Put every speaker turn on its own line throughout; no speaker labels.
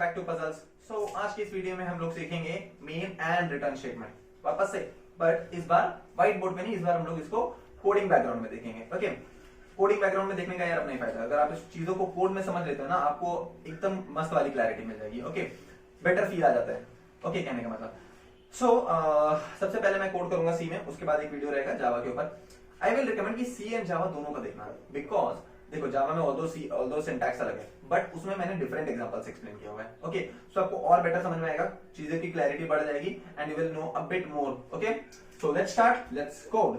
Back to puzzles. सो आज की इस वीडियो में हम लोग सीखेंगे मेन एंड रिटर्न स्टेटमेंट वापस से, बट इस बार व्हाइट बोर्ड में नहीं, इस बार हम लोग इसको कोडिंग बैकग्राउंड में देखेंगे। ओके, कोडिंग बैकग्राउंड में देखने का यार अपना ही फायदा है। अगर आप इस चीजों को कोड में समझ लेते हो ना, आपको एकदम मस्त वाली क्लैरिटी मिल जाएगी। ओके, बेटर फील आ जाता है। ओके, कहने का मतलब सबसे पहले मैं कोड करूंगा सी में, उसके बाद एक वीडियो रहेगा जावा के ऊपर। आई विल रिकमेंड कि सी एंड जावा दोनों का देखना, बिकॉज देखो जावा में ऑल्दो सिंटैक्स अलग है, बट उसमें मैंने डिफरेंट एग्जांपल्स एक्सप्लेन किया हुआ है। ओके, सो आपको और बेटर समझ में आएगा, चीजें की क्लैरिटी बढ़ जाएगी and you will know a bit more. Okay, so let's start, let's code.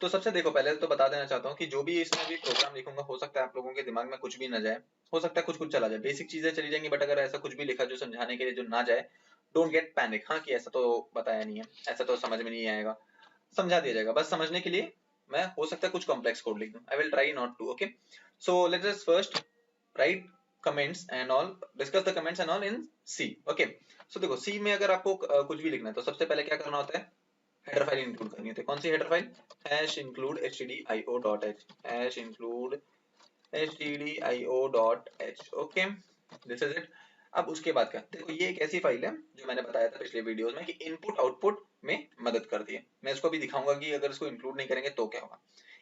तो सबसे देखो, पहले तो बता देना चाहता हूँ कि जो भी इसमें भी प्रोग्राम लिखूंगा, हो सकता है आप लोगों के दिमाग में कुछ भी ना जाए, हो सकता है कुछ कुछ चला जाए, बेसिक चीजें चली जाएंगी, बट अगर ऐसा कुछ भी लिखा जो समझाने के लिए जो ना जाए, डोंट गेट पैनिक। हाँ, कि ऐसा तो बताया नहीं है, ऐसा तो समझ में नहीं आएगा, समझा दिया जाएगा। बस समझने के लिए मैं हो सकता है कुछ कॉम्प्लेक्स कोड लिख दूं। I will try not to. Okay, so let us first write comments and all, discuss the comments and all in C. Okay, so देखो सी में अगर आपको कुछ भी लिखना है तो सबसे पहले क्या करना होता है, हेडर फाइल इंक्लूड करनी होती है। कौन सी header file? Hash include stdio.h, hash include stdio.h। Okay, this is it. अब उसके बाद क्या, देखो ये एक ऐसी फाइल है जो मैंने बताया था पिछले वीडियोस में कि इनपुट आउटपुट में मदद करती है। मैं इसको भी दिखाऊंगा कि अगर इसको इंक्लूड नहीं करेंगे तो क्या होगा।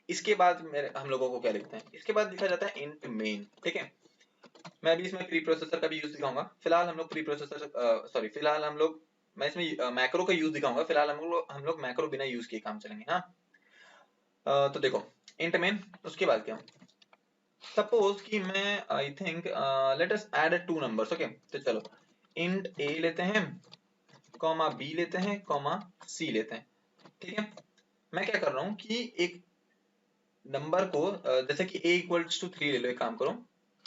इसके बाद मेरे हम लोगों को क्या लिखते हैं, इसके बाद लिखा जाता है इंट मेन। ठीक है, मैं अभी इसमें प्री प्रोसेसर का भी यूज दिखाऊंगा। फिलहाल हम लोग प्री प्रोसेसर सॉरी फिलहाल हम लोग मैं इसमें मैक्रो का यूज दिखाऊंगा। फिलहाल हम लोग मैक्रो बिना यूज किए काम चलेंगे। हाँ, तो देखो इंट मेन, उसके बाद क्या, सपोज कि मैं I think let us add two numbers. Okay, तो चलो इंट a लेते हैं, कॉमा b लेते हैं, कॉमा c लेते हैं। ठीक है, मैं क्या कर रहा हूँ कि एक नंबर को जैसे कि a इक्वल्स टू 3 ले लो, एक काम करो,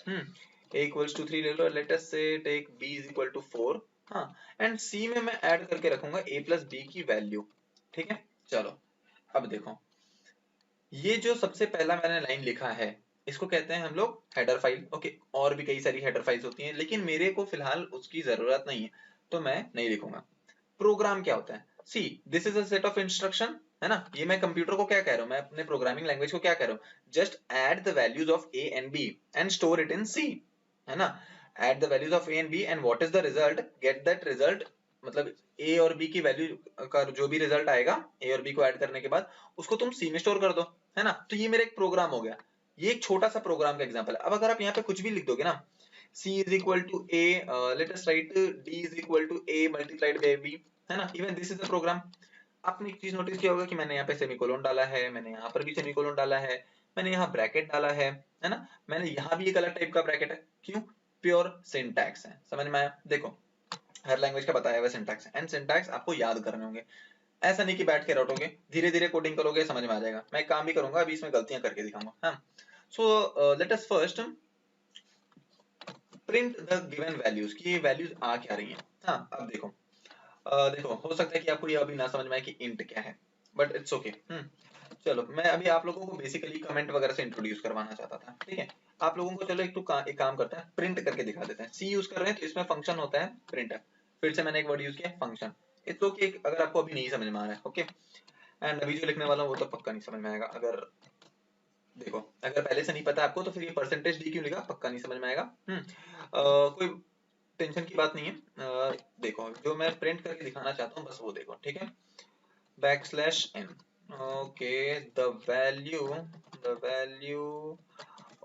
a इक्वल्स टू 3 ले लो, let us say take b is equal to 4। हाँ, एंड c में मैं ऐड करके रखूंगा a प्लस b की वैल्यू। ठीक है, चलो अब देखो, ये जो सबसे पहला मैंने लाइन लिखा है इसको कहते हैं हम लोग हेडर फाइल। ओके, और भी कई सारी हेडर फाइल्स होती हैं, लेकिन मेरे को फिलहाल उसकी जरूरत नहीं है तो मैं नहीं लिखूंगा। प्रोग्राम क्या होता है? C, this is a set of instruction, है ना। ये मैं कंप्यूटर को क्या कह रहा हूँ, मैं अपने प्रोग्रामिंग लैंग्वेज को क्या कह रहा हूँ, just add the values of A and B and store it in C, है ना। Add the values of A and B and what is the result, get that result. मतलब ए और B की वैल्यू का जो भी result आएगा ए और बी को ऐड करने के बाद, उसको तुम सी में स्टोर कर दो, है ना। तो ये मेरा एक प्रोग्राम हो गया, ये एक छोटा सा प्रोग्राम का एग्जांपल है। अब अगर आप यहाँ पे कुछ भी लिख दोगे ना, c is equal to a, let us write d is equal to a multiplied by b, है ना। Even this is the program. आपने एक चीज नोटिस किया होगा कि मैंने यहाँ पे सेमीकोलन डाला है, मैंने यहाँ पर भी सेमीकोलन डाला है, मैंने यहाँ ब्रैकेट डाला है ना। मैंने यहाँ भी एक अलग टाइप का ब्रैकेट है, क्यों? प्योर सिंटैक्स है, समझ में आया। देखो हर लैंग्वेज का बताया हुआ सिंटैक्स है, एंड सिंटैक्स आपको याद करने होंगे। ऐसा नहीं कि बैठ के रटोगे, धीरे धीरे कोडिंग करोगे, समझ में आ जाएगा। मैं एक काम भी करूंगा, अभी इसमें गलतियां करके दिखाऊंगा। हाँ, सो let us first print the given values, कि ये वैल्यूज आ क्या रही हैं। हाँ, अब देखो देखो हो सकता है कि आपको ये अभी ना समझ में आए कि इंट क्या है, बट इट्स ओके। चलो मैं अभी आप लोगों को बेसिकली कमेंट वगैरह से इंट्रोड्यूस करवाना चाहता था। ठीक है, आप लोगों को चलो एक काम करते हैं, प्रिंट करके दिखा देते हैं। सी यूज कर रहे हैं तो इसमें फंक्शन होता है प्रिंटर। फिर से मैंने एक वर्ड यूज किया, फंक्शन। इट्स ओके अगर आपको अभी नहीं समझ में आ रहा है। ओके, एंड अभी जो लिखने वाला हूँ वो तो पक्का नहीं समझ में आएगा। अगर देखो अगर पहले से नहीं पता आपको तो फिर ये परसेंटेज डी क्यों लिखा, पक्का नहीं समझ में आएगा। कोई टेंशन की बात नहीं है। देखो जो मैं प्रिंट करके दिखाना चाहता हूँ बस वो देखो। ठीक है, backslash n, okay, the value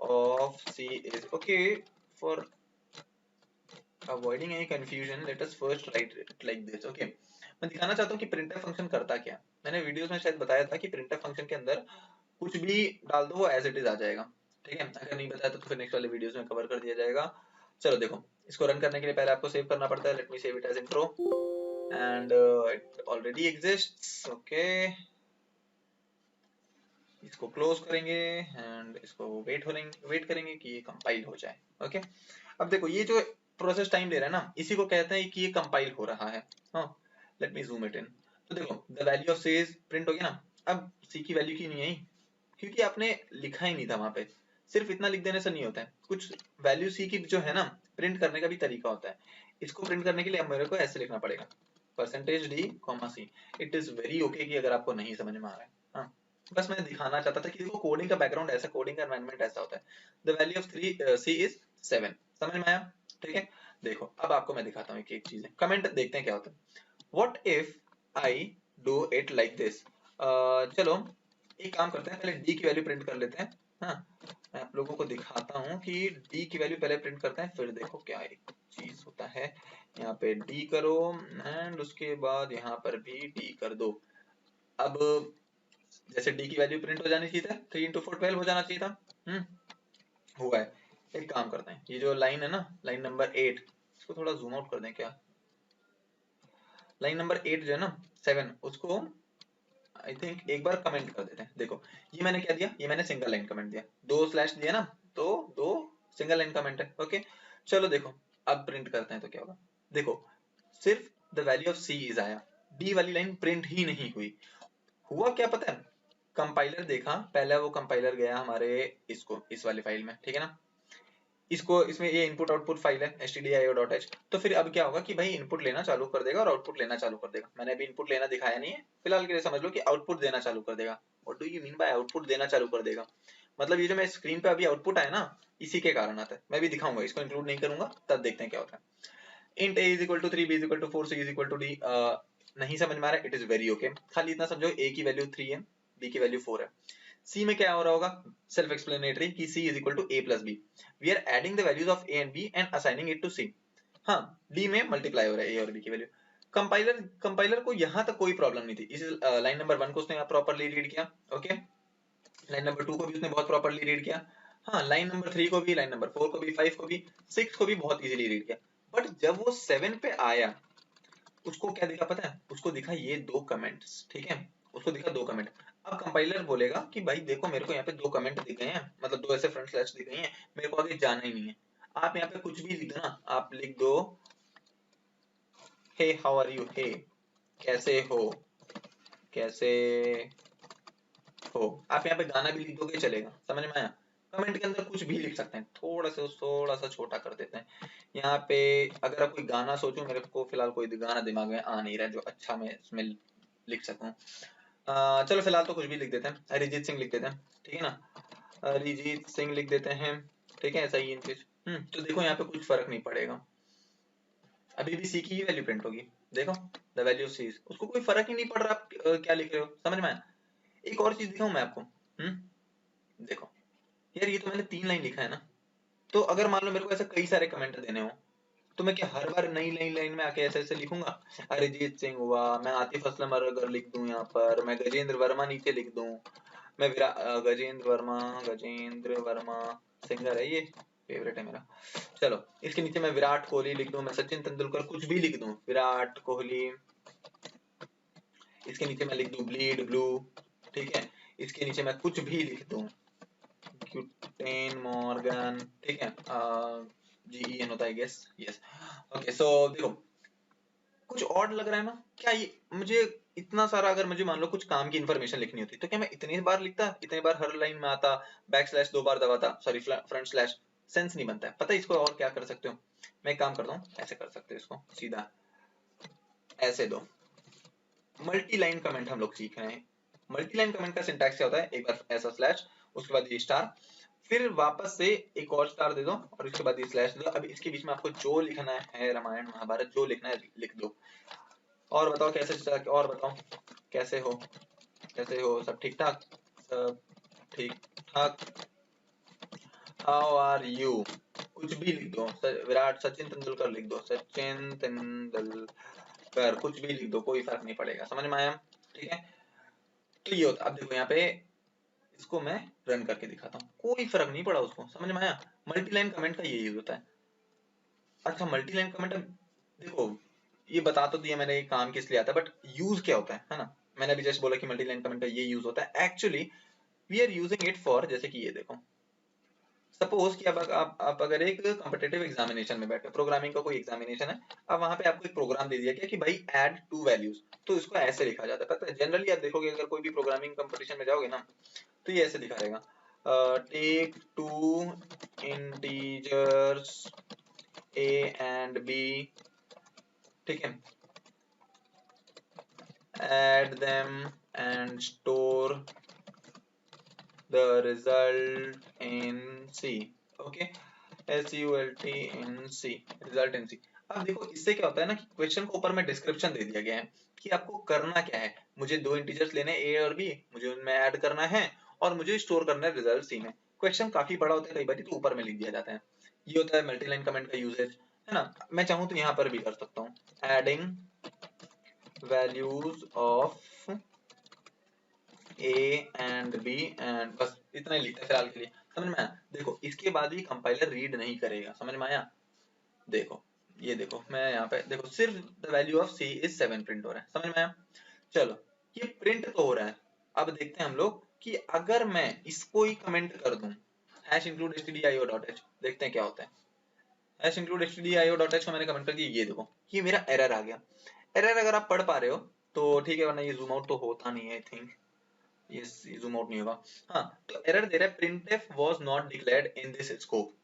of c is okay for avoiding any confusion, let us first write it like this। okay, मैं दिखाना चाहता हूँ कि प्रिंटफ फंक्शन करता क्या है। मैंने वीडियोस में शायद बताया था कि प्रिंटफ फंक्शन के अंदर कुछ भी डाल दो वो एज इट इज आ जाएगा। ठीक है, अगर नहीं बताया तो फिर नेक्स्ट वाले वीडियोस में कवर कर दिया जाएगा। चलो देखो, इसको रन करने के लिए पहले आपको सेव करना पड़ता है। Let me save it as intro and it already exists. Okay, इसको क्लोज करेंगे एंड इसको वेट करेंगे कि ये कंपाइल हो जाए। ओके, अब देखो ये जो प्रोसेस टाइम ले रहा है ना, इसी को कहते हैं कि ये कंपाइल हो रहा है। हाँ, let me zoom it in. तो देखो the value of c is print हो गया ना। अब सी की वैल्यू क्यों नहीं आई, क्योंकि आपने लिखा ही नहीं था वहां पे। सिर्फ इतना लिख देने से नहीं होता है, कुछ वैल्यू सी की जो है ना, प्रिंट करने का भी तरीका होता है। इसको प्रिंट करने के लिए अब मेरे को ऐसे लिखना पड़ेगा, percentage d comma c. It is very okay कि अगर आपको नहीं समझ में आ रहा है। हाँ, बस मैं दिखाना चाहता था कि देखो कोडिंग का बैकग्राउंड ऐसा, कोडिंग का एनवायरनमेंट ऐसा होता है। The value of 3 c is 7, समझ में आया। ठीक है। देखो अब आपको मैं दिखाता हूँ एक एक चीज, कमेंट देखते हैं क्या होता है। What if I do it like this. चलो एक काम करते हैं, पहले डी की वैल्यू प्रिंट कर लेते हैं। हाँ, मैं आप लोगों को दिखाता हूँ कि डी की वैल्यू पहले प्रिंट करते हैं, फिर देखो क्या एक चीज होता है। यहाँ पे डी करो एंड उसके बाद यहाँ पर भी डी कर दो। अब जैसे डी की वैल्यू प्रिंट हो जानी चाहिए था, 3 इंटू 4 12 हो जाना चाहिए था। हुआ है। एक काम करते हैं, ये जो लाइन है ना, लाइन नंबर 8, इसको थोड़ा जूम आउट कर दें क्या। लाइन नंबर 8 जो है ना 7, उसको आई थिंक एक बार कमेंट कर देते हैं। देखो ये मैंने क्या दिया, ये मैंने सिंगल लाइन कमेंट दिया, 2 स्लैश दिया ना, तो 2 सिंगल लाइन कमेंट है। ओके चलो देखो अब प्रिंट करते हैं तो क्या होगा। देखो सिर्फ the value of c is आया, डी वाली लाइन प्रिंट ही नहीं हुई। हुआ क्या पता है, कंपाइलर देखा, पहले वो कंपाइलर गया हमारे इसको इस वाली फाइल में, ठीक है ना, इसको इसमें ये इनपुट आउटपुट फाइल है stdio.h। तो फिर अब क्या होगा कि भाई इनपुट लेना चालू कर देगा और आउटपुट लेना चालू कर देगा। मैंने अभी इनपुट लेना दिखाया नहीं है, फिलहाल के लिए समझ लो कि आउटपुट देना चालू कर देगा। What do you mean by output देना चालू कर देगा, मतलब ये जो मैं स्क्रीन पे अभी आउटपुट आया ना, इसी के कारण आता है। मैं भी दिखाऊंगा, इसको इंक्लूड नहीं करूंगा, तब देखते हैं क्या होता है। int a is equal to 3, b is equal to 4, c is equal to d। नहीं समझ में आ रहा है, इट इज वेरी ओके, खाली इतना समझो a की वैल्यू 3 है, b की वैल्यू 4 है। C में क्या हो रहा होगा, सेल्फ एक्सप्लेनेटरी कि C is equal to a plus b। We are adding the values of a and b and assigning it to C। हाँ, D में मल्टीप्लाई हो रहा है a और b की वैल्यू। कंपाइलर को यहाँ तक कोई प्रॉब्लम नहीं थी, इस लाइन नंबर 1 को उसने प्रॉपर्ली रीड किया। ओके, लाइन नंबर 2 को भी उसने बहुत प्रॉपर्ली रीड किया। हाँ, लाइन नंबर 3 को भी, लाइन नंबर 4 को भी, 5 को भी, 6 को भी बहुत इजीली रीड किया। बट जब वो 7 पे आया, उसको क्या दिखा पता है, उसको दिखा ये 2 कमेंट्स, ठीक है, उसको दिखा 2 कमेंट। अब कंपाइलर बोलेगा कि भाई देखो मेरे को यहाँ पे 2 कमेंट दिख गए हैं, मतलब 2 ऐसे फ्रंट स्लैश दिख गई हैं, मेरे को आगे जाना ही नहीं है। आप यहाँ पे कुछ भी लिख दो ना, आप लिख दो हे हाउ आर यू, हे कैसे हो, कैसे हो, आप यहाँ पे गाना भी लिख दोगे चलेगा, समझ में आया। कमेंट के अंदर कुछ भी लिख सकते हैं, थोड़ा सा छोटा कर देते हैं यहाँ पे। अगर आप कोई गाना सोचो, मेरे को फिलहाल कोई गाना दिमाग में आ नहीं रहा है जो अच्छा मैं इसमें लिख सकूं। चलो फिलहाल तो कुछ भी लिख देते हैं, अरिजीत सिंह लिख देते हैं, ठीक है ना, अरिजीत सिंह लिख देते हैं, ठीक है, ऐसा ही इन चीज। तो देखो यहाँ पे कुछ फर्क नहीं पड़ेगा, अभी भी सी की ही वैल्यू प्रिंट होगी। देखो द वैल्यू ऑफ सी, उसको कोई फर्क ही नहीं पड़ रहा आप क्या लिख रहे हो, समझ में आया। एक और चीज दिखाऊं मैं आपको। देखो यार, ये तो मैंने 3 लाइन लिखा है ना, तो अगर मान लो मेरे को ऐसे कई सारे कमेंट देने हो, तो मैं क्या हर बार नई नई लाइन में आके ऐसे ऐसे लिखूंगा, अरिजीत सिंह हुआ, मैं आतिफ असलम अगर लिख दूं यहाँ पर, मैं गजेंद्र वर्मा नीचे लिख दूं, मैं गजेंद्र वर्मा सिंगर है ये, फेवरेट है मेरा। चलो इसके नीचे मैं विराट कोहली लिख दूं, मैं सचिन तेंदुलकर कुछ भी लिख दूं, विराट कोहली, इसके नीचे मैं लिख दूं ब्लीड ब्लू, ठीक है, इसके नीचे मैं कुछ भी लिख दूं, क्यूटेन मॉर्गन, ठीक है, जीईएन होता है गेस, यस। ओके सो देखो कुछ और लग रहा है ना क्या, ये मुझे इतना सारा, अगर मुझे मान लो कुछ काम की इंफॉर्मेशन लिखनी होती तो क्या मैं इतनी बार लिखता, इतने बार हर लाइन में आता, बैक स्लैश 2 बार दबाता, सॉरी फ्रंट स्लैश, सेंस नहीं बनता है। पता है इसको और क्या कर सकते हो, मैं एक काम करता हूँ, ऐसे कर सकते हो इसको सीधा, ऐसे दो मल्टी लाइन कमेंट हम लोग सीख रहे हैं। मल्टी लाइन कमेंट का सिंटैक्स क्या होता है, एक बार ऐसा स्लैश, उसके बाद ये स्टार, फिर वापस से एक और स्टार दे दो और इसके बाद ये स्लैश दे दो। अब इसके बीच में आपको जो लिखना है, रामायण महाभारत जो लिखना है लिख दो। और बताओ कैसे, और बताओ कैसे हो, कैसे हो, सब ठीक ठाक, सब ठीक ठाक, हाउ आर यू, कुछ भी लिख दो, विराट सचिन तेंदुलकर लिख दो, सचिन तेंदुलकर कुछ भी लिख दो, कोई फर्क नहीं पड़ेगा, समझ में आया, ठीक है। तो ये होता, अब देखो यहाँ पे इसको मैं रन करके दिखाता हूँ, कोई फर्क नहीं पड़ा उसको, समझ में आया। मल्टी लाइन कमेंट का ये यूज होता है। अच्छा मल्टी लाइन कमेंट, देखो ये बता तो दिया मैंने ये काम किस लिए आता है, बट यूज क्या होता है ना। मैंने अभी जस्ट बोला कि मल्टी लाइन कमेंट का ये यूज होता है, actually we are using it for, जैसे कि ये देखो, सपोज कि अब आप अगर एक कॉम्पिटिटिव एग्जामिनेशन में बैठे, प्रोग्रामिंग का कोई एग्जामिनेशन है, अब वहां पे आपको एक प्रोग्राम दे दिया गया कि भाई ऐड 2 वैल्यूज, तो इसको ऐसे लिखा जाता है, पता है जनरली आप देखोगे अगर कोई भी प्रोग्रामिंग कंपटीशन में जाओगे ना, तो ये ऐसे लिखा रहेगा, take 2 integers a and b, ठीक है, add them and store the result in C। Okay SULT result in C. अब देखो इससे क्या होता है ना कि क्वेश्चन को ऊपर में डिस्क्रिप्शन दे दिया गया है कि आपको करना क्या है। मुझे दो इंटीजर्स लेने ए और बी, मुझे उनमें ऐड करना है और मुझे स्टोर करना है रिजल्ट सी में। क्वेश्चन काफी बड़ा होता है, कई बार तो ऊपर में लिख दिया जाता है। ये होता है मल्टी लाइन कमेंट का यूजेज, है ना। मैं चाहूँ तो यहाँ पर भी कर सकता हूँ, adding values of A and B and बस इतना ही लिखते हैं फिलहाल के लिए। समझ में आया? देखो इसके बाद भी कंपाइलर रीड नहीं करेगा। समझ में आया? देखो ये देखो, मैं यहाँ पे देखो सिर्फ the value of c is 7 print हो रहा है। समझ में आया? चलो ये प्रिंट तो हो रहा है। अब देखते हैं हम लोग कि अगर मैं इसको ही कमेंट कर दूं हैश इंक्लूड stdio.h, देखते हैं क्या होता है। हैश इंक्लूड stdio.h को मैंने कमेंट कर दिया, ये देखो ये मेरा एरर आ गया। एरर अगर आप पढ़ पा रहे हो तो ठीक है, वरना ये जूम आउट तो होता नहीं है आई थिंक, ये जूम आउट नहीं होगा। हाँ तो एरर दे रहा है printf was not declared in this scope।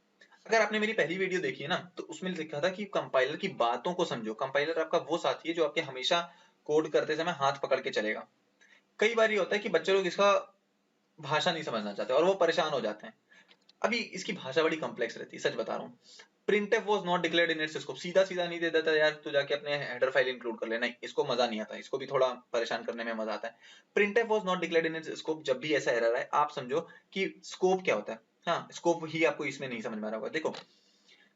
अगर आपने मेरी पहली वीडियो देखी है ना तो उसमें लिखा था कि कंपाइलर की बातों को समझो। कंपाइलर आपका वो साथी है जो आपके हमेशा कोड करते समय हाथ पकड़ के चलेगा। कई बार ये होता है कि बच्चे लोग इसका भाषा नहीं समझना चाहते और वो परेशान हो जाते हैं। अभी इसकी भाषा बड़ी कॉम्प्लेक्स रहती है, सच बता रहा हूँ। printf was not declared in its scope सीधा सीधा नहीं दे देता यार तू जाके अपने हेडर फाइल इंक्लूड कर ले, नहीं इसको मजा नहीं आता, इसको भी थोड़ा परेशान करने में मजा आता है। printf was not declared in its scope, जब भी ऐसा एरर है आप समझो कि स्कोप क्या होता है। हाँ स्कोप ही आपको इसमें नहीं समझ में आ रहा होगा। देखो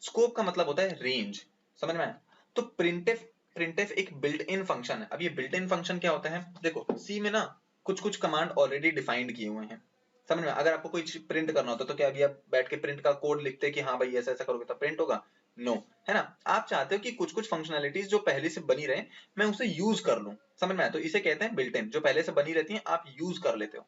स्कोप का मतलब होता है रेंज। समझ में आया? तो printf एक बिल्ट इन फंक्शन है। अब ये बिल्ट इन फंक्शन क्या होता है, देखो सी में ना कुछ कुछ कमांड ऑलरेडी डिफाइंड किए हुए हैं। समझ में? अगर आपको कोई प्रिंट करना होता तो क्या अभी आप बैठ के प्रिंट का कोड लिखते कि हाँ भाई ऐसा ऐसा करोगे तो प्रिंट होगा? नो, है ना। आप चाहते हो कि कुछ कुछ फंक्शनैलिटीज जो पहले से बनी रहे मैं उसे यूज कर लूं। समझ में आया? तो इसे कहते हैं बिल्ट इन, जो पहले से बनी रहती है आप यूज कर लेते हो।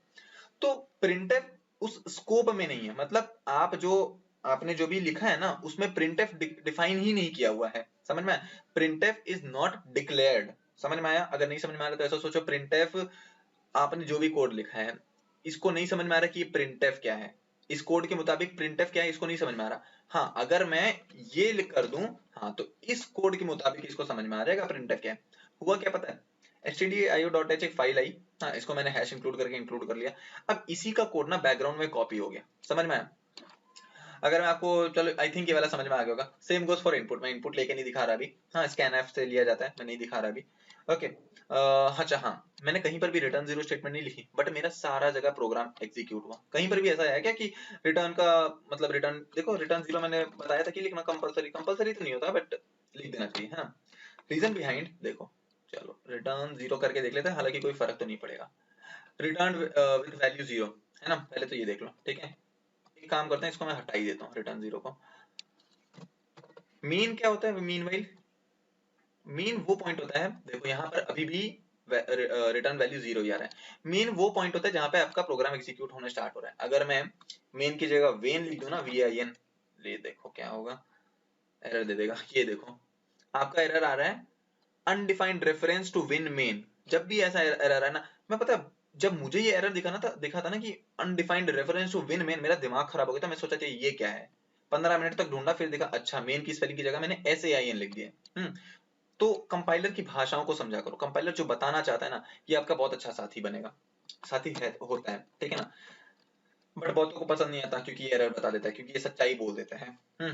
तो printf उस स्कोप में नहीं है, मतलब आप जो आपने जो भी लिखा है ना उसमें printf डिफाइन ही नहीं किया हुआ है। समझ में आया? printf is not declared. समझ में आया? अगर नहीं समझ में आ रहा तो ऐसा सोचो, printf आपने जो भी कोड लिखा है इसको नहीं समझ में आ रहा कि ये printf क्या है, इस कोड के मुताबिक printf क्या है इसको नहीं समझ में आ रहा। हाँ अगर मैं ये लिख कर दूं हाँ तो इस कोड के मुताबिक इसको समझ में आ जाएगा printf क्या है। हुआ क्या पता है, stdio.h एक फाइल आई, हाँ इसको मैंने हैश इंक्लूड करके इंक्लूड कर लिया। अब इसी का कोड ना बैकग्राउंड में कॉपी हो गया। समझ में आया? अगर मैं आपको, चलो आई थिंक ये वाला समझ में आ गया होगा। सेम गोज फॉर इनपुट, मैं इनपुट लेके नहीं दिखा रहा अभी, हाँ स्कैनफ से लिया जाता है, मैं नहीं दिखा रहा अभी। ओके अच्छा हाँ मैंने कहीं पर भी रिटर्न जीरो स्टेटमेंट नहीं लिखी, बट मेरा सारा जगह प्रोग्राम एग्जीक्यूट हुआ। कहीं पर भी ऐसा है क्या कि रिटर्न का मतलब रिटर्न, देखो रिटर्न जीरो मैंने बताया था कि लिखना कंपलसरी, कंपलसरी तो नहीं होता बट लिख देना चाहिए, है ना। रीजन बिहाइंड देखो, चलो रिटर्न जीरो करके देख लेते हैं, हालांकि कोई फर्क तो नहीं पड़ेगा। रिटर्न विद वैल्यू जीरो, है ना। पहले तो ये देख लो, ठीक है। एक काम करते हैं, इसको मैं हटा ही देता हूँ रिटर्न जीरो को। मीन क्या होता है? मीन वाइल, मीन वो पॉइंट होता है, देखो यहाँ पर अभी भी रिटर्न वैल्यू जीरो ही आ रहा है। मीन वो पॉइंट होता है जहां पे आपका प्रोग्राम एग्जीक्यूट होना स्टार्ट हो रहा है। अगर मैं मेन की जगह वेन लिख दूं ना, VIN, ले देखो क्या होगा, एरर दे देगा। ये देखो आपका एरर आ रहा है undefined reference to win main. जब भी ऐसा एरर है ना, मैं पता जब मुझे ये एरर दिखा था ना कि undefined reference to win main, मेरा दिमाग खराब हो गया था। मैं सोचा था ये क्या है, 15 मिनट तक ढूंढा, फिर देखा अच्छा मेन की स्पेलिंग की जगह मैंने SAIN लिख दिया। तो कंपाइलर की भाषाओं को समझा करो। कंपाइलर जो बताना चाहता है ना ये आपका बहुत अच्छा साथी बनेगा, साथी है होता है, ठीक है ना। बट बहुतों को पसंद नहीं आता क्योंकि ये एरर बता देता है, क्योंकि ये सच्चाई बोल देता है।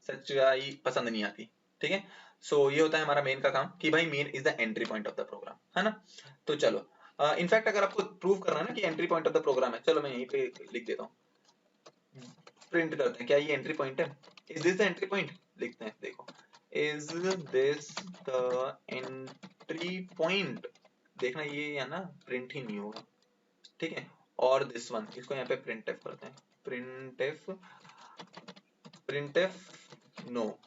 सच्चाई पसंद नहीं आती, ठीक है। सो ये होता है हमारा मेन का काम कि भाई main is the entry point of the program, है ना। तो चलो इनफैक्ट अगर आपको प्रूव करना है ना कि entry point of the program है, चलो मैं यहीं पे लिख देता हूँ, प्रिंट करते हैं क्या ये एंट्री पॉइंट है, is this the entry point, लिखते हैं देखो, is this the entry point. देखना ये या ना प्रिंट ही नहीं होगा, ठीक है। और दिस वन, इसको यहाँ पे printf करते हैं, printf no,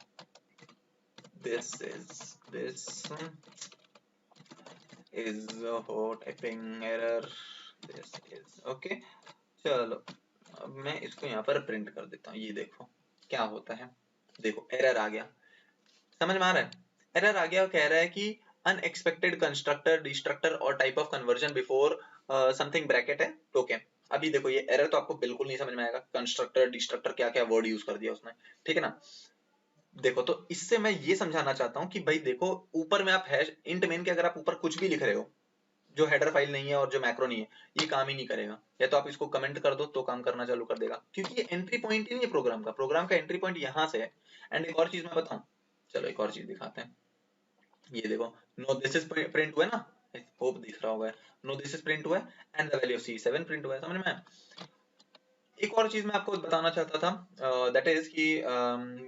this is a typing error, this is okay। चलो अब मैं इसको यहाँ पर प्रिंट कर देता हूँ, ये देखो क्या होता है। देखो एरर आ गया, समझ में आ रहा है? एरर आ गया और कह रहा है कि अनएक्सपेक्टेड कंस्ट्रक्टर डिस्ट्रक्टर और type of conversion before something bracket है टोकन। अभी देखो ये एरर तो आपको बिल्कुल नहीं समझ में आएगा, कंस्ट्रक्टर डिस्ट्रक्टर क्या क्या वर्ड यूज कर दिया उसने, ठीक है ना। देखो तो इससे मैं ये समझाना चाहता हूँ कि भाई देखो ऊपर में आप हैश इंट मेन के अगर आप ऊपर कुछ भी लिख रहे हो, जो हेडर फाइल नहीं है और जो मैक्रो नहीं है, ये काम ही नहीं करेगा। या तो आप इसको कमेंट कर दो तो काम करना चालू कर देगा, क्योंकि ये एंट्री पॉइंट ही नहीं है प्रोग्राम का। प्रोग्राम का एंट्री पॉइंट यहाँ से है। एंड एक और चीज मैं बताऊं, चलो एक और चीज दिखाते हैं। ये देखो, नो दिस इज प्रिंट हुआ है ना, होप दिख रहा होगा, नो दिस इज प्रिंट हुआ है and the value of C7 print हुआ है। समझ में आया? एक और चीज मैं आपको बताना चाहता था, दैट इज कि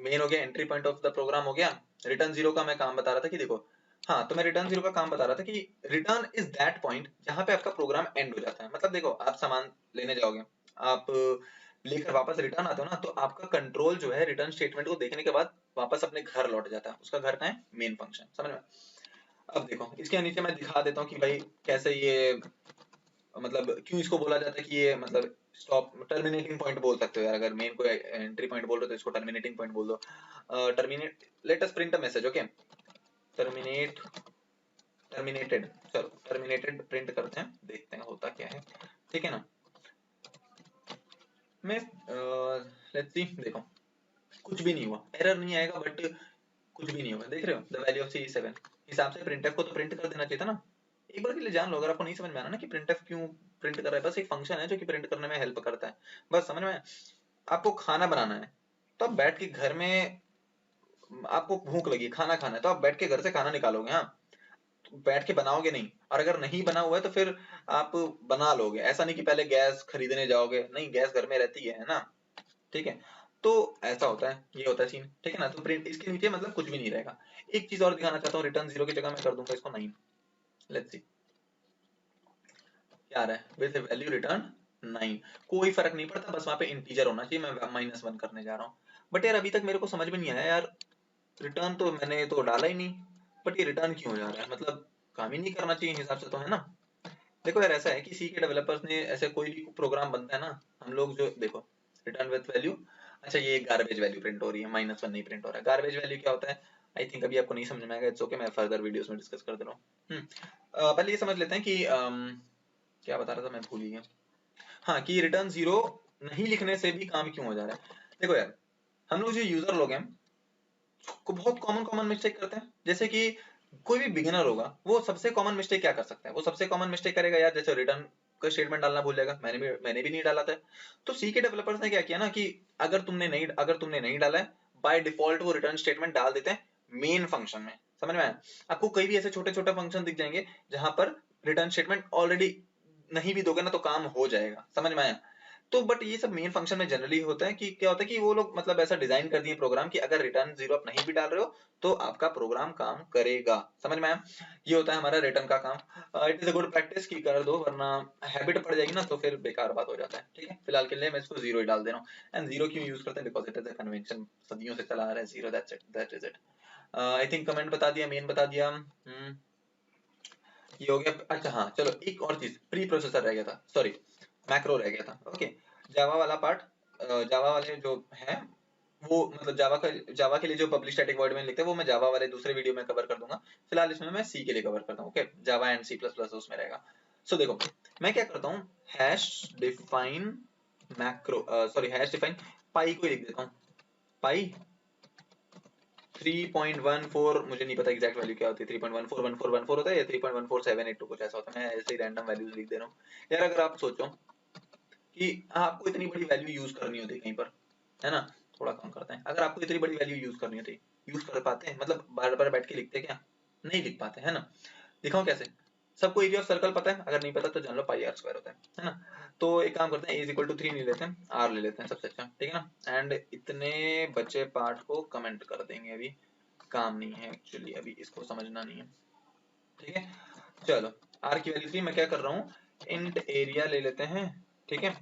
मेन हो गया, entry point of the program हो गया। रिटर्न जीरो का मैं काम बता रहा था कि देखो, हाँ, तो मैं रिटर्न जीरो का काम बता रहा था कि रिटर्न इज दैट पॉइंट जहां पे आपका प्रोग्राम एंड हो जाता है। मतलब देखो, आप सामान लेने जाओगे, आप लेकर वापस रिटर्न आते हो ना, तो आपका कंट्रोल जो है रिटर्न स्टेटमेंट को देखने के बाद वापस अपने घर लौट जाता है। उसका घर कहाँ है? Main function. समझ में? अब देखो, इसके नीचे मैं दिखा देता हूँ कि भाई कैसे ये, मतलब क्यों इसको बोला जाता है कि ये, मतलब स्टॉप टर्मिनेटिंग पॉइंट बोल सकते हो यार। अगर मेन को एंट्री पॉइंट बोल रहे हो तो इसको टर्मिनेटिंग पॉइंट बोल दो। Terminate, let us print a message, okay. Terminate, terminated, चलो टर्मिनेटेड प्रिंट करते हैं, देखते हैं होता क्या है। ठीक है ना? मैं लेट्स सी, देखो कुछ भी नहीं हुआ, एरर नहीं आएगा, बट कुछ भी नहीं होगा। देख रहे हो, द वैल्यू ऑफ C7 हिसाब से प्रिंटफ को तो प्रिंट कर देना चाहिए था ना। एक बार के लिए जान लो, अगर आपको नहीं समझ में आना ना कि प्रिंटफ क्यों प्रिंट कर रहा है, बस एक फंक्शन है जो कि प्रिंट करने में हेल्प करता है, बस। समझ में? आपको खाना बनाना है तो आप बैठ के घर में, आपको भूख लगी, खाना खाना है, तो आप बैठ के घर से खाना निकालोगे, हाँ, बैठ के बनाओगे नहीं। और अगर नहीं बना हुआ है तो फिर आप बना लोगे, ऐसा नहीं कि पहले गैस खरीदने जाओगे, नहीं, गैस घर में रहती है ना। ठीक है? तो ऐसा होता है, ये होता है सीन। ठीक है ना? तो प्रिंट इसके नीचे मतलब कुछ भी नहीं रहेगा। एक चीज और दिखाना चाहता हूँ, रिटर्न जीरो की जगह मैं कर दूंगा इसको 9। लेट्स सी क्या आ रहा है, विद वैल्यू रिटर्न 9। कोई फर्क नहीं पड़ता, बस वहां पे इंटीजर होना चाहिए। मैं -1 करने जा रहा हूँ। बट यार अभी तक मेरे को समझ में नहीं आया यार, रिटर्न तो मैंने तो डाला ही नहीं, बट ये रिटर्न क्यों हो जा रहा है? मतलब काम ही नहीं करना चाहिए हिसाब से तो, है ना? देखो यार, ऐसा है कि सी के डेवलपर्स ने, ऐसे कोई भी प्रोग्राम बनता है ना, हम लोग जो देखो, रिटर्न विद वैल्यू, अच्छा ये गार्बेज वैल्यू प्रिंट हो रही है, -1 नहीं प्रिंट हो रहा है। गार्बेज वैल्यू क्या होता है? आई थिंक अभी आपको नहीं समझ में आएगा, इट्स ओके, मैं फर्दर वीडियोस में डिस्कस कर दे रहा हूँ। पहले ये समझ लेते हैं कि क्या बता रहा था, मैं भूल ही गया। हाँ, कि रिटर्न जीरो नहीं लिखने से भी काम क्यों हो जा रहा है। देखो यार, हम लोग जो यूजर लोग हैं को बहुत कॉमन कॉमन मिस्टेक करते हैं। जैसे कि कोई भी बिगिनर होगा, वो सबसे कॉमन मिस्टेक क्या कर सकता है? वो सबसे कॉमन मिस्टेक करेगा यार, जैसे रिटर्न का स्टेटमेंट डालना भूल जाएगा। मैंने भी नहीं डाला था। तो सी के डेवलपर्स ने क्या किया ना कि अगर तुमने नहीं डाला है, बाय डिफॉल्ट वो रिटर्न स्टेटमेंट डाल देते हैं मेन फंक्शन में। समझ में आया? आपको कई भी ऐसे छोटे छोटे फंक्शन दिख जाएंगे जहां पर रिटर्न स्टेटमेंट ऑलरेडी नहीं भी दोगे ना तो काम हो जाएगा। समझ में आया? तो बट ये सब मेन फंक्शन में जनरली होता है कि क्या होता है कि वो लोग मतलब ऐसा डिजाइन कर दिए प्रोग्राम कि अगर रिटर्न जीरो आप नहीं भी डाल रहे हो तो आपका प्रोग्राम काम करेगा। समझ में आया? ये होता है हमारा रिटर्न का काम। It is a good practice की कर दो, वरना हैबिट पड़ जाएगी ना तो फिर बेकार बात हो जाता है। ठीक है, फिलहाल के लिए मैं इसको जीरो ही डाल दे रहा हूँ। एंड जीरो क्यों यूज करते हैं? Because it is a convention, सदियों से चला आ रहा है zero, that's it, that is it. I think comment बता दिया, मेन बता दिया। ये हो गया। अच्छा हाँ, चलो एक और चीज, प्री प्रोसेसर रह गया था, सॉरी, मैक्रो रह गया था। ओके, जावा वाला पार्ट, जावा वाले जो है वो, मतलब जावा के लिए जो पब्लिक स्टैटिक वॉइड में लिखते हैं वो मैं जावा वाले दूसरे वीडियो में कवर कर दूंगा। फिलहाल इसमें मैं सी के लिए कवर करता हूँ। ओके, जावा एंड C++ उसमें रहेगा। सो देखो, मैं क्या करता हूँ, hash define macro, sorry hash define pi को ही लिख देता हूँ। पाई 3.14, मुझे नहीं पता एग्जैक्ट वैल्यू क्या होती है, 3.141414 होता है या 3.14782 कुछ ऐसा होता है। मैं ऐसे ही रैंडम वैल्यूज लिख दे रहा हूँ। यार अगर आप सोचो कि आपको इतनी बड़ी वैल्यू यूज करनी होती है कहीं पर, है ना, थोड़ा कम करते हैं, अगर आपको इतनी बड़ी वैल्यू यूज करनी होती, यूज कर पाते हैं? मतलब बार बार बैठ के लिखते क्या? नहीं लिख पाते, है ना? दिखाऊं कैसे? सबको एरिया ऑफ सर्कल पता है? अगर नहीं पता तो जान लो, पाई आर स्क्वायर होता है ना? तो एक काम करते हैं, a = 3 नहीं लेते हैं, r ले लेते हैं सबसे अच्छा। ठीक है ना? एंड इतने बचे पार्ट को कमेंट कर देंगे, अभी काम नहीं है एक्चुअली, अभी इसको समझना नहीं है। ठीक है, चलो, r की वैल्यू 3, मैं क्या कर रहा हूँ, इंट एरिया ले लेते हैं। ठीक है,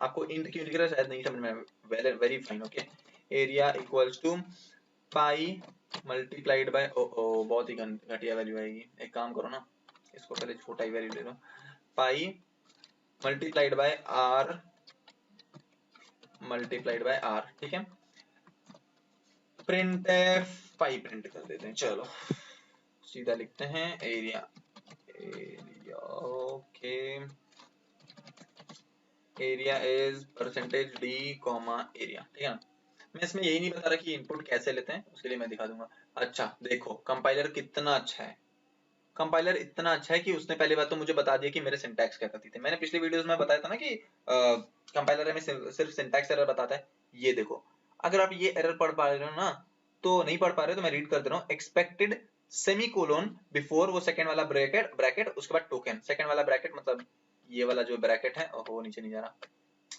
आपको इंट क्यों लिख रहा है शायद नहीं समझ में, very fine. Okay, area equals to pi multiplied by, ओ बहुत ही घटिया वैल्यू आएगी। एक काम करो ना, इसको पहले छोटा ही वैल्यू ले लो, pi multiplied by R multiplied by R. ठीक है, प्रिंट पाई प्रिंट कर देते हैं। चलो सीधा लिखते हैं area, okay, area is %d, area. ठीक है ना? मैं इसमें यही नहीं बता रहा कि इनपुट कैसे लेते हैं, उसके लिए मैं दिखा दूंगा। अच्छा देखो, कंपाइलर कितना अच्छा है, कंपाइलर इतना अच्छा है कि उसने पहली बात तो मुझे बता दिया कि मेरे सिंटैक्स क्या करती थी। मैंने पिछले वीडियोस में बताया था ना कि कंपाइलर हमें सिर्फ सिंटैक्स एरर बताता है। ये देखो, अगर आप ये एरर पढ़ पा रहे हो ना, तो नहीं पढ़ पा रहे हो तो मैं रीड कर दे रहा हूँ। एक्सपेक्टेड सेमीकोलन बिफोर वो सेकंड वाला ब्रैकेट उसके बाद टोकन। सेकंड वाला ब्रैकेट मतलब ये वाला जो ब्रैकेट है, ओहो नीचे नहीं जा रहा,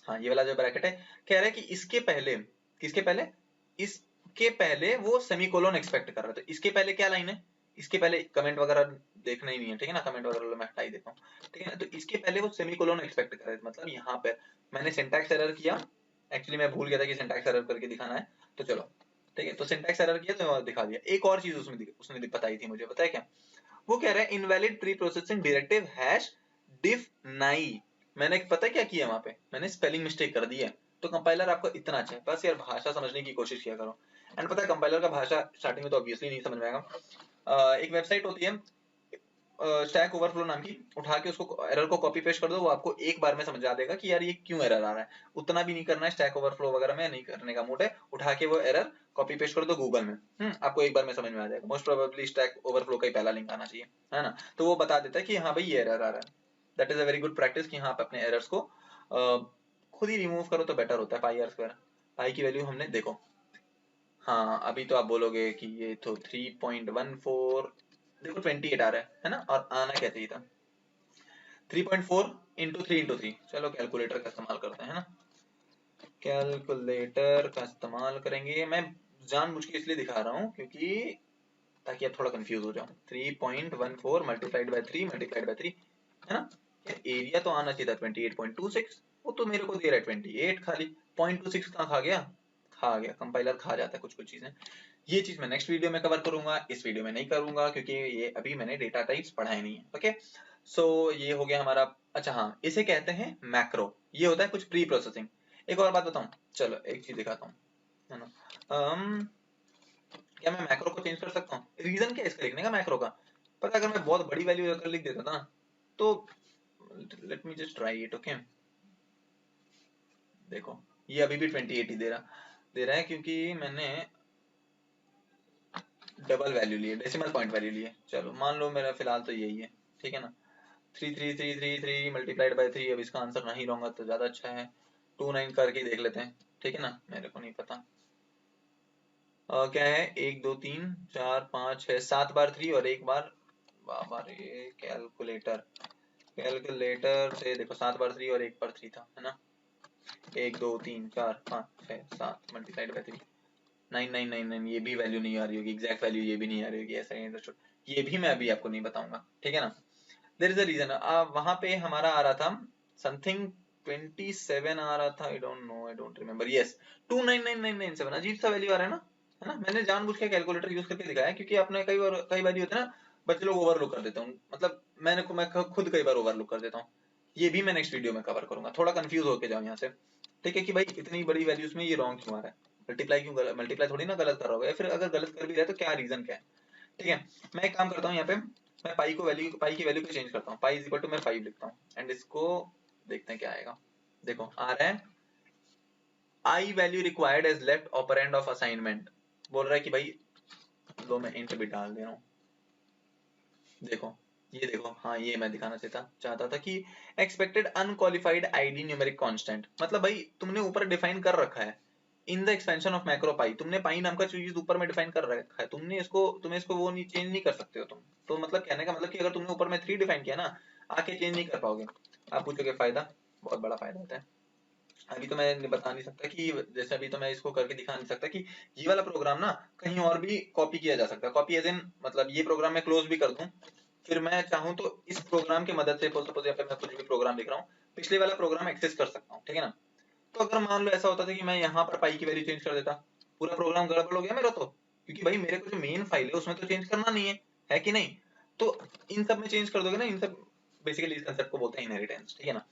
हाँ ये वाला जो ब्रैकेट है, कह रहा है कि इसके पहले, किसके पहले, इसके पहले वो सेमीकोलन एक्सपेक्ट कर रहा था। इसके पहले क्या लाइन है, इसके पहले कमेंट वगैरह देखना ही नहीं है, ठीक है ना, कमेंट वगैरह मैं हटा ही देता हूँ, ठीक है ना। तो इसके पहले वो सेमीकोलन एक्सपेक्ट कर रहे थे, मतलब यहाँ पे मैंने सिंटैक्स एरर किया। एक्चुअली मैं भूल गया था कि सिंटैक्स एरर करके दिखाना है, तो चलो ठीक है, तो सिंटैक्स एरर किया तो दिखा दिया। एक और चीज उसने बताई थी मुझे, पता है क्या, वो कह रहा है invalid pre processing directive hash define. मैंने पता है क्या किया वहां पे, मैंने स्पेलिंग मिस्टेक कर दी है। तो कंपाइलर आपको इतना अच्छा है, बस यार भाषा समझने की कोशिश किया करो। एंड पता है कंपाइलर का भाषा स्टार्टिंग में तो ऑब्वियसली नहीं समझ में आएगा। एक वेबसाइट होती है स्टैक ओवरफ्लो नाम की, उठा के उसको एरर को कॉपी पेस्ट कर दो, वो आपको एक बार में समझा देगा कि यार ये क्यों एरर आ रहा है। उतना भी नहीं करना है, स्टैक ओवरफ्लो वगैरह में नहीं करने का मूड है, उठा के वो एरर कॉपी पेस्ट कर दो गूगल में, आपको एक बार में समझ में आ जाएगा। मोस्ट प्रोबेबली स्टैक ओवरफ्लो का ही पहला लिंक आना चाहिए, है ना, तो वो बता देता है कि हाँ भाई ये एरर आ रहा है। That is a very good practice कि हाँ आप अपने एरर्स को खुद ही रिमूव करो तो बेटर होता है। पाई आर स्क्वायर, पाई की वैल्यू हमने देखो, हाँ अभी तो आप बोलोगे कि ये तो 3.14, देखो 28 आ रहा है ना, और आना क्या चाहिए था 3.4 इंटू 3 इंटू 3। चलो कैलकुलेटर का इस्तेमाल करते हैं ना, कैलकुलेटर का इस्तेमाल करेंगे। मैं जानबूझ के इसलिए दिखा रहा हूँ क्योंकि ताकि आप थोड़ा कंफ्यूज हो जाओ। 3.14 मल्टीप्लाइड बाय 3 मल्टीप्लाइड बाय 3, है ना, एरिया तो आना चाहिए था 28.26, वो तो मेरे को दे रहा है 28 खाली। 0.26 कहाँ खा गया, खा गया, कंपाइलर खा जाता है कुछ कुछ चीजें। ये चीज मैं नेक्स्ट वीडियो में कवर करूंगा, इस वीडियो में नहीं करूंगा क्योंकि ये अभी मैंने डेटा टाइप्स पढ़ाए नहीं है। ओके, सो ये हो गया हमारा। अच्छा हाँ, इसे कहते हैं मैक्रो, ये होता है कुछ प्री प्रोसेसिंग। एक और बात बताऊं, चलो एक चीज दिखाता हूँ, है ना। क्या मैं मैक्रो को चेंज कर सकता हूँ? रीजन क्या है इसका लिखने का मैक्रो का, पता अगर मैं बहुत बड़ी वैल्यू अगर लिख देता ना, तो let me just try it. Okay, देखो ये अभी भी 28 ही दे रहा है क्योंकि मैंने डबल वैल्यू लिए, डेसिमल पॉइंट वैल्यू लिए। चलो मान लो मेरा फिलहाल तो यही है, ठीक है ना। 3333 मल्टीप्लाइड बाय 3, अब इसका आंसर नहीं लूंगा तो ज्यादा अच्छा है। 29 करके देख लेते हैं, ठीक है ना, मेरे को नहीं पता क्या है, 1 2 3 4 5 6 7 बार 3 और एक बार, बाबा रे कैलकुलेटर, कैलकुलेटर से देखो 7 बार 3 और एक बार 3 था, है ना। 1 2 3 4 5 6 7 मल्टीप्लाइड बाय 3, 9999, ये भी वैल्यू नहीं आ रही होगी, एग्जैक्ट वैल्यू ये भी नहीं आ रही होगी, ऐसा अंडरस्टूड। ये भी मैं अभी आपको नहीं बताऊंगा, ठीक है ना। देयर इज अ रीजन, वहां पे हमारा आ रहा था समथिंग 27 आ रहा था, I don't know, I don't remember, yes 299997, अजीब सा वैल्यू आ रहा है ना, है ना। मैंने जानबूझ के कैलकुलेटर यूज करके दिखाया क्योंकि आपने कई बार होता है ना, बच्चे लोग ओवरलुक कर देते हैं, मतलब मैं खुद कई बार ओवरलुक कर देता हूँ। ये भी मैं नेक्स्ट वीडियो में कवर करूंगा, थोड़ा कंफ्यूज होके जाओ यहाँ से, ठीक है, कि भाई इतनी बड़ी वैल्यूज में ये रॉन्ग क्यों आ रहा है, मल्टीप्लाई क्यों, मल्टीप्लाई थोड़ी ना गलत कर रहा होगा, या फिर अगर गलत कर भी रहा है तो क्या रीजन क्या है, ठीक है। मैं एक काम करता हूँ यहाँ पे, मैं पाई की वैल्यू को चेंज करता हूँ, पाई इज इक्वल टू मैं 5 लिखता हूँ, एंड इसको देखते हैं क्या आएगा। देखो आ रहा है I value required as left operand of assignment, बोल रहा है कि भाई लो मैं इंट भी डाल दे रहा हूँ। देखो ये देखो, हाँ ये मैं दिखाना चाहता था कि expected unqualified ID numeric constant, मतलब भाई तुमने ऊपर डिफाइन कर रखा है in the expansion of macro pi, तुमने पाई नाम का चीज ऊपर में डिफाइन कर रखा है, तुम्हें इसको वो नहीं चेंज नहीं कर सकते हो तुम। तो मतलब कहने का मतलब कि अगर तुमने ऊपर में 3 डिफाइन किया ना, आके चेंज नहीं कर पाओगे। आप पूछोगे फायदा, बहुत बड़ा फायदा होता है। अभी तो मैं बता नहीं सकता कि, जैसे अभी तो मैं इसको करके दिखा नहीं सकता कि ये वाला प्रोग्राम ना कहीं और भी कॉपी किया जा सकता है। कॉपी एज इन मतलब ये प्रोग्राम मैं क्लोज भी कर दूं, फिर मैं चाहूं तो इस प्रोग्राम की मदद से, सपोज यहाँ पे मैं कुछ भी प्रोग्राम लिख रहा हूँ, पिछले वाला प्रोग्राम एक्सेस कर सकता हूँ, ठीक है ना। तो अगर मान लो ऐसा होता था कि मैं यहाँ पर पाई की वैल्यू चेंज कर देता, पूरा प्रोग्राम गड़बड़ हो गया मेरा तो, क्योंकि भाई मेरे को जो मेन फाइल है उसमें तो चेंज करना नहीं है कि नहीं। तो इन सब में चेंज कर दोगे ना, इन सब बेसिकली इस कंसेप्ट को बोलते हैं इनहेरिटेंस, ठीक है ना।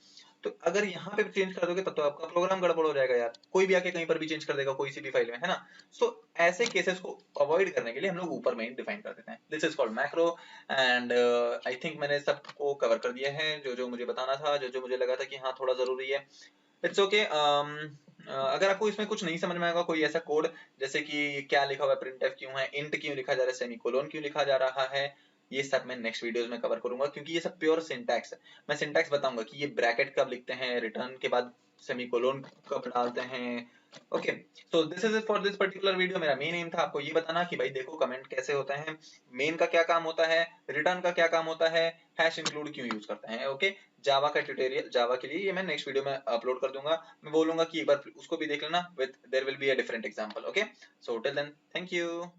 तो अगर यहाँ पे चेंज कर दोगे तब तो आपका प्रोग्राम गड़बड़ हो जाएगा यार, कोई भी आके कहीं पर भी चेंज कर देगा कोई सी भी फाइल में, है ना। सो ऐसे केसेस को अवॉइड करने के लिए हम लोग ऊपर में डिफाइन कर देते हैं, this is called macro. And I think मैंने सबको कवर कर दिया है, जो जो मुझे बताना था, जो जो मुझे लगा था कि हाँ थोड़ा जरूरी है। It's okay. अगर आपको इसमें कुछ नहीं समझ में आएगा, कोई ऐसा कोड जैसे कि क्या लिखा हुआ है, प्रिंटफ क्यों है, इंट क्यों लिखा जा रहा है, सेमीकोलन क्यों लिखा जा रहा है, ये सब मैं नेक्स्ट वीडियोस में कवर करूंगा, क्योंकि ये सब प्योर सिंटैक्स है। मैं सिंटैक्स बताऊंगा कि ये ब्रैकेट कब लिखते हैं, रिटर्न के बाद सेमीकोलन कब डालते हैं। Okay, so this is it for this particular video. मेरा मेन एम था आपको ये बताना कि भाई देखो कमेंट कैसे होता है, मेन का क्या काम होता है, रिटर्न का क्या काम होता है, हैश इंक्लूड क्यों यूज करते हैं। ओके, जावा का ट्यूटोरियल, जावा के लिए ये मैं नेक्स्ट वीडियो में अपलोड कर दूंगा। मैं बोलूंगा कि एक बार उसको भी देख लेना, with there will be a different example. Okay, so till then, thank you.